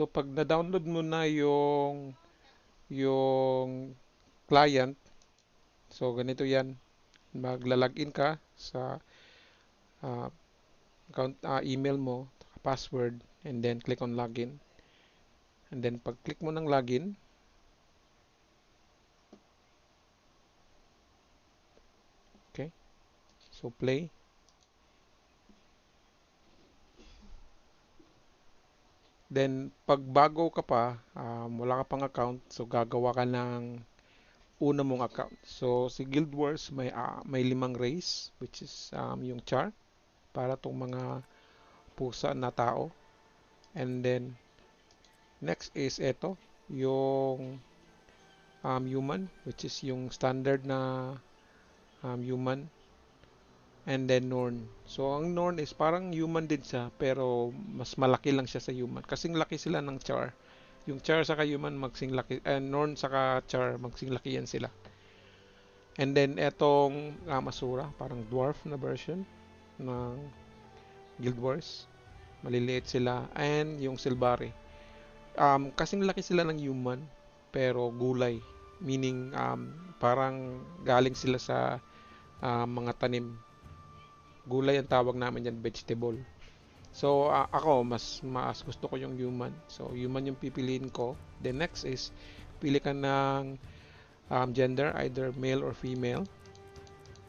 So pag na-download mo na yung client, so ganito yan. Magla-login ka sa ah, account, email mo, password, and then click on login. And then pag click mo ng login, okay, so play. Then pag bago ka pa, wala ka pang account, so gagawa ka ng una mong account. So si Guild Wars may 5 race, which is yung char para tong mga pusa na tao. And then next is ito, yung human, which is yung standard na human. And then Norn. So ang Norn is parang human din siya, pero mas malaki lang siya sa human. Kasing laki sila ng char. Yung char saka human magsing laki, Norn saka char magsing laki yan sila. And then etong Masura, parang dwarf na version ng Guild Wars. Maliliit sila. And yung Silvari. Kasing laki sila ng human, pero gulay. Meaning, parang galing sila sa mga tanim. Gulay ang tawag namin yan, vegetable. So, ako, mas gusto ko yung human. So, human yung pipiliin ko. The next is, pili ka ng gender, either male or female.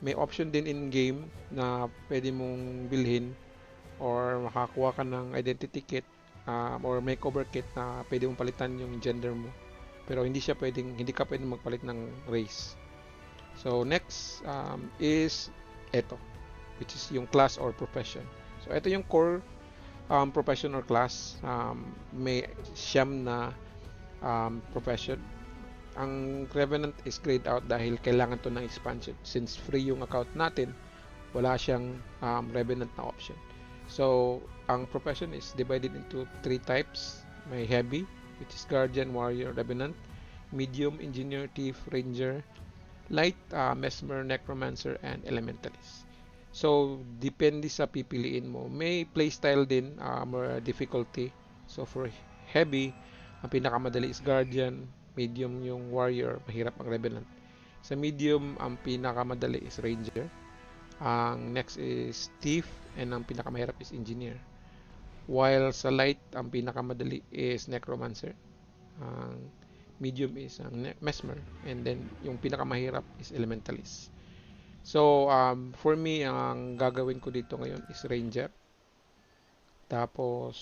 May option din in-game na pwede mong bilhin or makakuha ka ng identity kit or makeover kit na pwede mong palitan yung gender mo. Pero hindi ka pwedeng magpalit ng race. So next is ito, which is yung class or profession. So ito yung core profession or class. May siyam na profession. Ang Revenant is grayed out dahil kailangan to ng expansion. Since free yung account natin, wala siyang Revenant na option. So, ang profession is divided into 3 types. May heavy, which is guardian, warrior, revenant. Medium, engineer, thief, ranger. Light, mesmer, necromancer, and elementalist. So, depende sa pipiliin mo. May playstyle din, more difficulty. So, for heavy, ang pinakamadali is guardian. Medium yung warrior, mahirap ang revenant. Sa medium, ang pinakamadali is ranger. Ang next is thief, and ang pinakamahirap is engineer. While sa light, ang pinakamadali is necromancer. Ang medium is ang mesmer, and then yung pinakamahirap is elementalist. So, for me, ang gagawin ko dito ngayon is ranger. Tapos,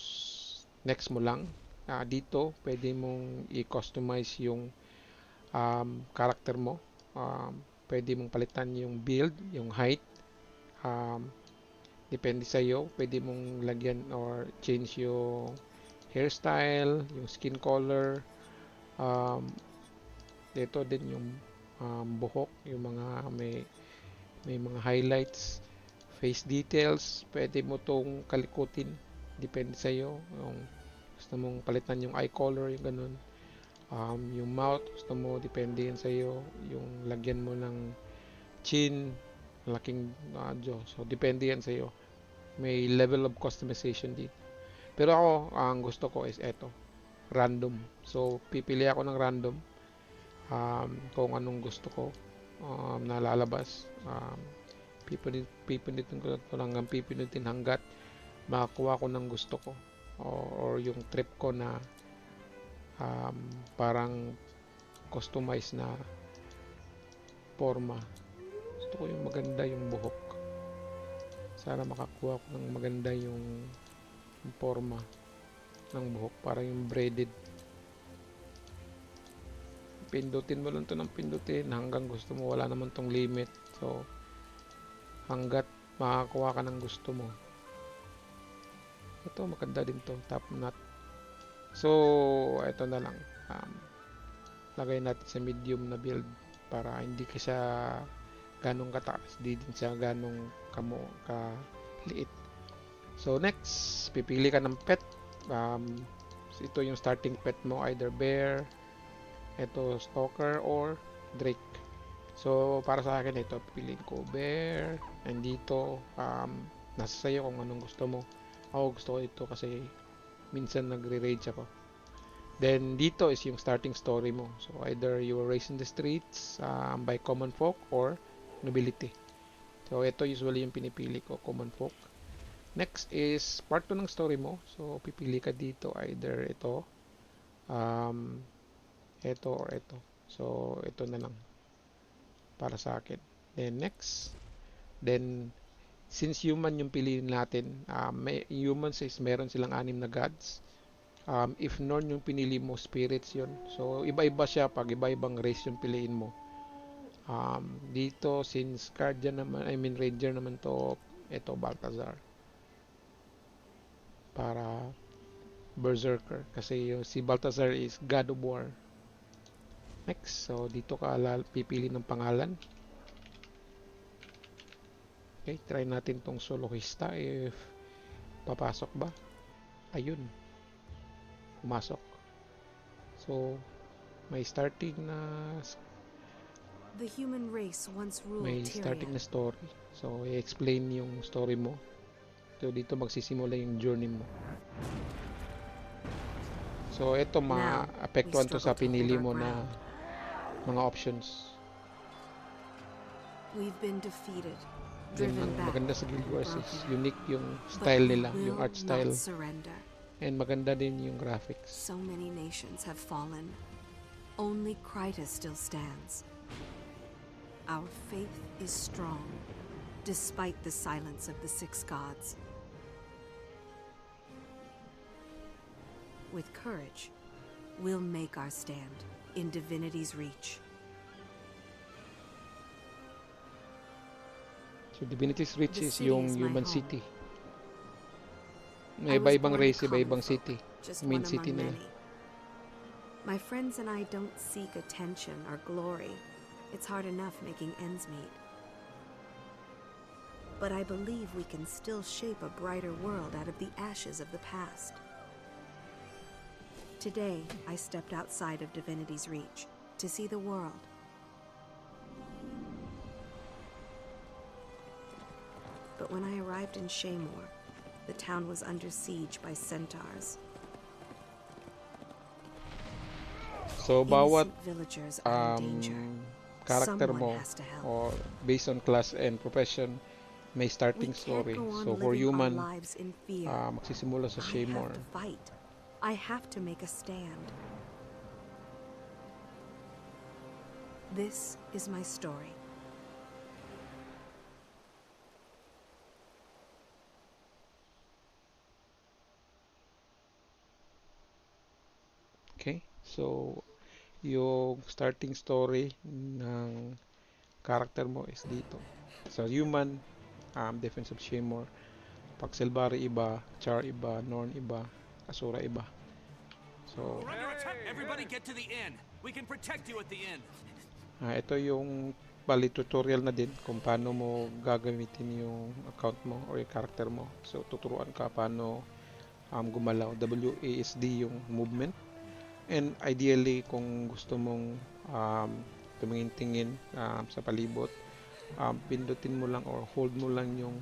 next mo lang. Dito, pwede mong i-customize yung character mo. Pwede mong palitan yung build, yung height. Depende sa iyo. Pwede mong lagyan or change yung hairstyle, yung skin color. Dito din yung buhok, yung may mga highlights, face details. Pwede mo tong kalikutin. Depende sa iyo. Yung gusto mong palitan yung eye color, yung ganun. Yung mouth, gusto mo, depende yan sa iyo. Yung lagyan mo ng chin, malaking jaw. So, depende yan sa iyo. May level of customization dito. Pero ako, ang gusto ko is eto, random. So, pipili ako ng random kung anong gusto ko na lalabas. Pipindutin ko lang ang pipindutin hanggat makakuha ko ng gusto ko. Or yung trip ko na parang customized na forma. Gusto ko yung maganda yung buhok. Sana makakuha ko ng maganda yung forma ng buhok. Parang yung braided. Pindutin mo lang to ng pindutin hanggang gusto mo. Wala naman tong limit. So, hanggat makakuha ka ng gusto mo. Ito, maganda din to. Top knot. So, ito na lang. Lagay natin sa medium na build para hindi ka siya ganong kataas. Di din siya ganong kaliit. So, next, pipili ka ng pet. Ito yung starting pet mo. Either bear, ito stalker, or drake. So, para sa akin ito, pipiliin ko bear. And dito, nasa sayo kung anong gusto mo. Ako gusto ko ito kasi minsan nagre-rage ako. Then dito is yung starting story mo. So either you were raised in the streets by common folk or nobility. So ito usually yung pinipili ko, common folk. Next is part 2 ng story mo. So pipili ka dito either um, ito or ito. So ito na lang para sa akin. Then next. Then since human yung piliin natin, humans is meron silang 6 na gods. If Norn yung pinili mo, spirits yun. So, iba-iba siya pag iba-ibang race yung piliin mo. Dito, since Guardian naman, Ranger naman to, ito, Balthazar. Para Berserker. Kasi si Balthazar is God of War. Next, so dito ka pipili ng pangalan. Okay, try natin tong soloista if papasok ba. Ayun. Pumasok. So, may starting na story. So, i-explain yung story mo. So, dito magsisimula yung journey mo. So, ito ma-apektuhan to sa pinili mo na mga options. We've been defeated. Then, maganda sa Guild Wars is unique yung style nila, yung art style. And maganda din yung graphics. So many nations have fallen. Only Kryta still stands. Our faith is strong, despite the silence of the 6 gods. With courage, we'll make our stand in Divinity's reach. So Divinity's reach is yung human city. May iba-ibang race, iba-ibang city. Main city nila. My friends and I don't seek attention or glory. It's hard enough making ends meet. But I believe we can still shape a brighter world out of the ashes of the past. Today, I stepped outside of Divinity's reach to see the world. But when I arrived in Shaymore, the town was under siege by centaurs. So, bawat villagers are in danger. Character mo or based on class and profession, may starting story. So, for human, magsisimula sa Shaymore. I have to make a stand. This is my story. Okay, so yung starting story ng character mo is dito. So human, Defense of Shaymore. Pag Selbari iba, Char iba, Norn iba, Asura iba. So, everybody get to the inn. We can protect you at the inn. Ito yung bali tutorial na din kung paano mo gagamitin yung account mo or yung character mo. So, tuturuan ka paano gumalaw. WASD yung movement. And ideally, kung gusto mong tumingin-tingin sa palibot, pindutin mo lang or hold mo lang yung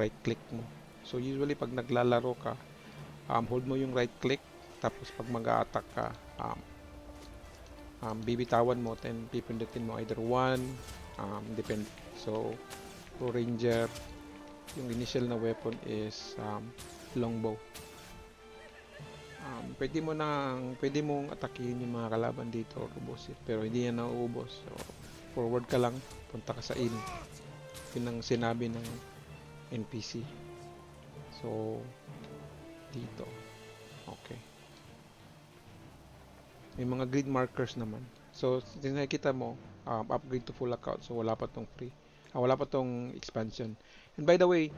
right click mo. So usually pag naglalaro ka, hold mo yung right click, tapos pag mag-a-attack ka, bibitawan mo, then pipindutin mo either 1, depend. So for ranger, yung initial na weapon is longbow. Pwede mong atakihin yung mga kalaban dito or ubusin, pero hindi yan nauubos. So forward ka lang, punta ka sa inn. Yun ang sinabi ng NPC. So dito, okay, may mga grid markers naman. So nakikita mo, upgrade to full account. So wala pa tong free, wala pa tong expansion. And by the way,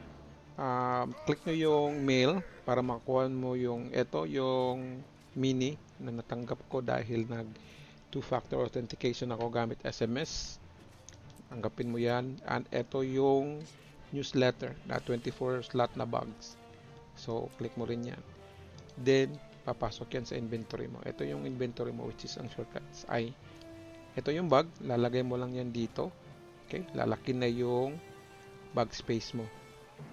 click nyo yung mail para makuha mo yung yung mini na natanggap ko dahil nag 2-factor authentication ako gamit SMS. Tanggapin mo yan. And ito yung newsletter na 24 slot na bags. So click mo rin yan. Then papasok yan sa inventory mo. Ito yung inventory mo, which is ang shortcuts ay ito yung bag. Lalagay mo lang yan dito. Okay, lalaki na yung bag space mo.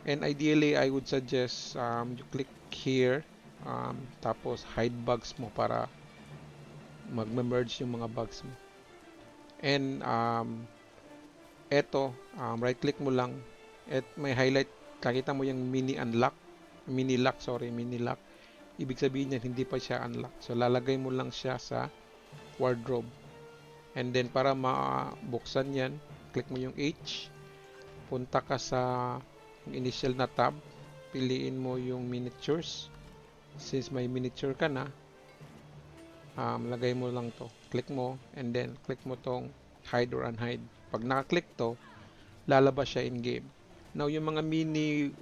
And ideally, I would suggest you click here tapos hide bugs mo para magme-merge yung mga bugs mo. And eto, right click mo lang at may highlight, kakita mo yung mini lock. Ibig sabihin yan, hindi pa siya unlock. So lalagay mo lang siya sa wardrobe. And then para mabuksan yan, click mo yung H, punta ka sa yung initial na tab, piliin mo yung miniatures. Since may miniature ka na, lagay mo lang to. Click mo, and then click mo tong hide or unhide. Pag naka-click to, lalabas siya in-game. Now, yung mga mini,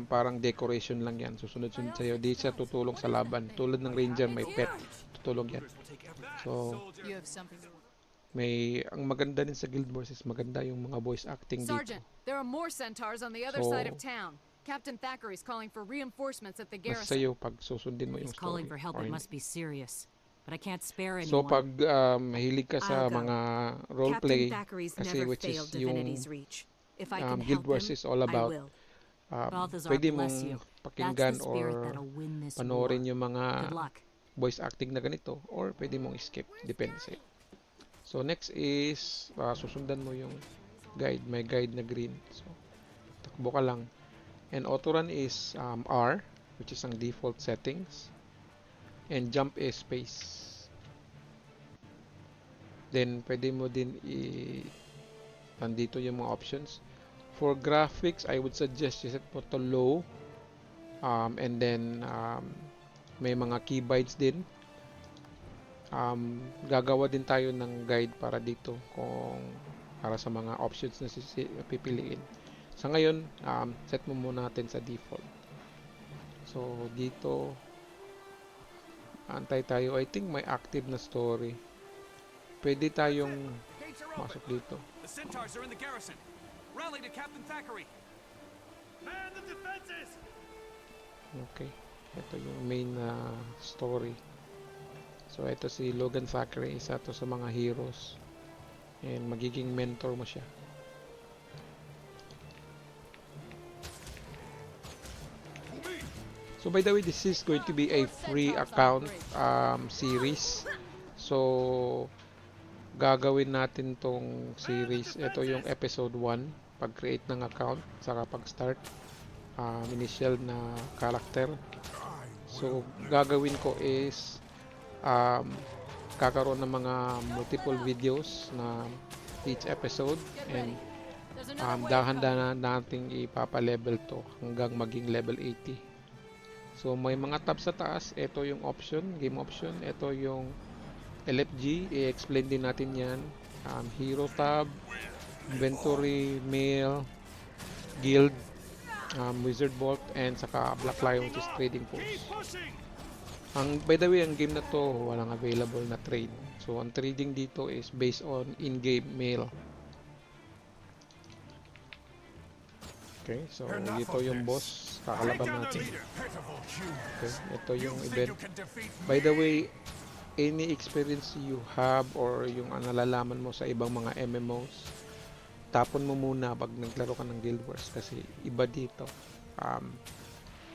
parang decoration lang yan. Susunod-sunod sa'yo. Di siya tutulong sa laban. Tulad ng ranger, may pet. Tutulong yan. So, ang maganda din sa Guild Wars is maganda yung mga voice acting dito. Sergeant, there are more centaurs on the other side of town. Captain Thackeray's calling for reinforcements at the Nasa garrison. sa'yo pag susundin mo yung He's calling story. for help. or It hindi. must be serious. But I can't spare So, anyone. pag mahilig ka sa I'll go. mga roleplay, Captain Thackeray's kasi never which is failed yung Divinity's reach. If I can Guild help Wars him, is all I about, will. Balthazar, pwede bless mong you. That's pakinggan the spirit or that'll win this panoorin war. yung mga Good luck. voice acting na ganito, or pwede mong skip, depende sa'yo. So next is susundan mo yung guide, may guide na green. So takbo ka lang. And auto run is R, which is ang default settings, and jump is space. Then pwede mo din nandito yung mga options. For graphics, I would suggest you set mo to low, and then may mga keybinds din. Gagawa din tayo ng guide para dito para sa mga options na pipiliin. Sa ngayon, set mo muna natin sa default. So dito antay tayo. I think may active na story. Pwede tayong Gates are open. masok dito. The centaurs are in the garrison. Rally to Captain Thackeray. Man the defenses! Okay. Ito yung main story. So ito si Logan Thackeray, isa to sa mga heroes. And magiging mentor mo siya. So by the way, this is going to be a free account series. So gagawin natin tong series. Ito yung episode 1, pag-create ng account, saka pag-start, initial na character. So gagawin ko is kakaroon ng mga multiple videos na each episode, and dahan-dahan nating ipapa-level to hanggang maging level 80. So may mga tab sa taas. Ito yung option, game option. Ito yung LFG, i-explain din natin yan. Hero tab, inventory, mail, guild, wizard vault, and saka black lion, which is trading post. By the way, ang game na to walang available na trade. So ang trading dito is based on in-game mail. Okay, so ito yung boss, kakalaban natin. Okay, ito yung event. By the way, any experience you have or yung nalalaman mo sa ibang mga MMOs, tapon mo muna pag naglaro ka ng Guild Wars, kasi iba dito.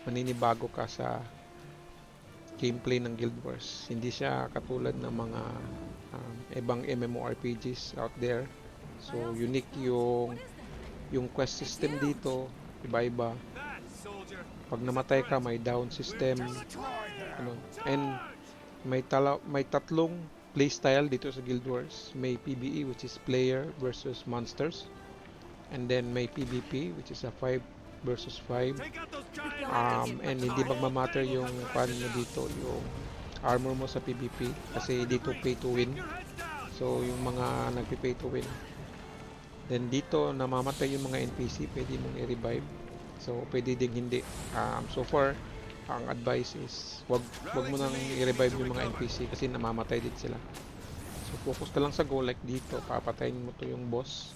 Maninibago ka sa gameplay ng Guild Wars. Hindi siya katulad ng mga ibang MMORPGs out there. So unique yung quest system dito, iba-iba. Pag namatay ka, may down system, and may tatlong playstyle dito sa Guild Wars. May PvE, which is player versus monsters, and then may PvP, which is a 5 versus 5, and hindi magmamatter yung pan mo dito, yung armor mo sa PvP, kasi dito pay to win. So yung mga nagpi-pay to win, then dito namamatay yung mga NPC, pwede mong i-revive. So pwede ding hindi. So far ang advice is wag mo nang i-revive yung mga NPC kasi namamatay din sila. So focus ka lang sa goal, like dito papatayin mo to yung boss,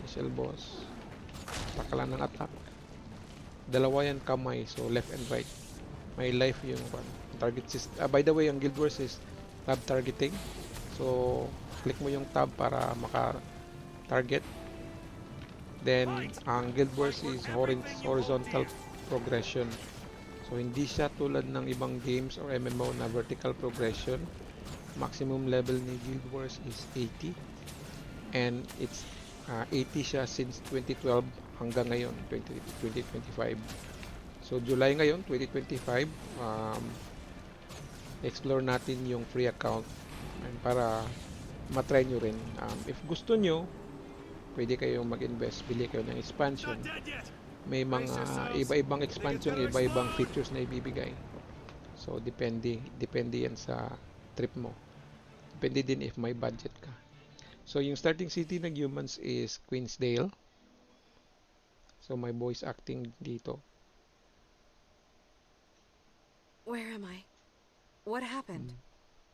initial boss, takalan ng attack. Dalawa yan kamay, so left and right. May life yung target system. By the way, ang Guild Wars is tab targeting. So click mo yung tab para maka-target. Then ang Guild Wars is horizontal progression. So hindi siya tulad ng ibang games or MMO na vertical progression. Maximum level ni Guild Wars is 80, and it's 80 siya since 2012 hanggang ngayon 2025. So July ngayon 2025, explore natin yung free account and para matry nyo rin. If gusto nyo, pwede kayong mag-invest, bili kayo ng expansion. May mga iba-ibang expansion, iba-ibang features na ibibigay. So depende yan sa trip mo. Depende din if may budget ka. So yung starting city ng humans is Queensdale. So may voice acting dito. Where am I? What happened?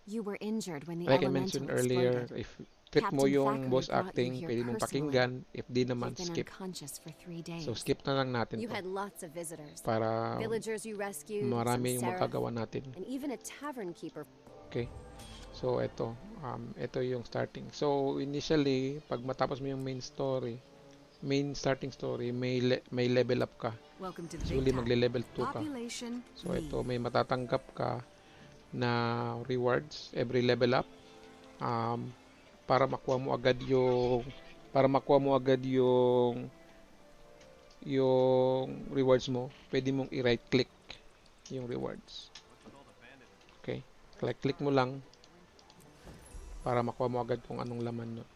You were injured when the Like I elemental mentioned earlier, exploded. if trip mo Captain yung Thackeray voice brought you acting, here pwede mong personally. pakinggan. If di naman, You've been skip. unconscious for 3 days. So skip na lang natin You to had lots of visitors. para Villagers you rescued, marami yung some seraph, magagawa natin. and even a tavern keeper. Okay. So ito yung starting. So initially, pag matapos mo yung main starting story, may level up ka. Welcome to the Usually big time. magle-level 2 ka. Population So me. ito, may matatanggap ka na rewards every level up, para makuha mo agad yung rewards mo. Pwede mong i-right click yung rewards. Okay, click mo lang para makuha mo agad kung anong laman nun.